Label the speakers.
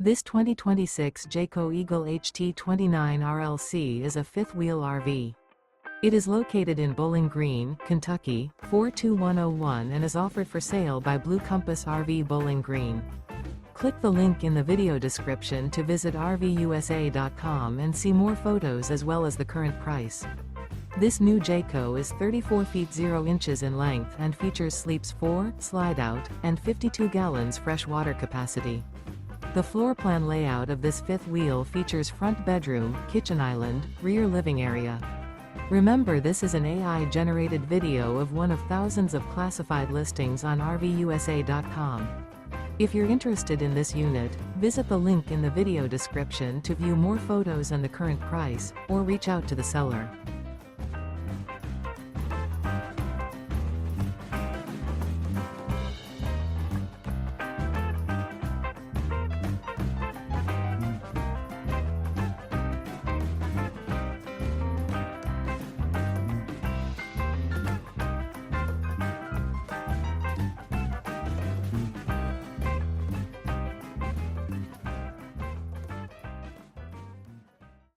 Speaker 1: This 2026 Jayco Eagle HT 29 RLC is a fifth-wheel RV. It is located in Bowling Green, Kentucky, 42101 and is offered for sale by Blue Compass RV Bowling Green. Click the link in the video description to visit RVUSA.com and see more photos as well as the current price. This new Jayco is 34 feet 0 inches in length and features sleeps 4, Slideout, and 52 gallons fresh water capacity. The floor plan layout of this fifth wheel features front bedroom, kitchen island, rear living area. Remember, this is an AI-generated video of one of thousands of classified listings on RVUSA.com. If you're interested in this unit, visit the link in the video description to view more photos and the current price, or reach out to the seller.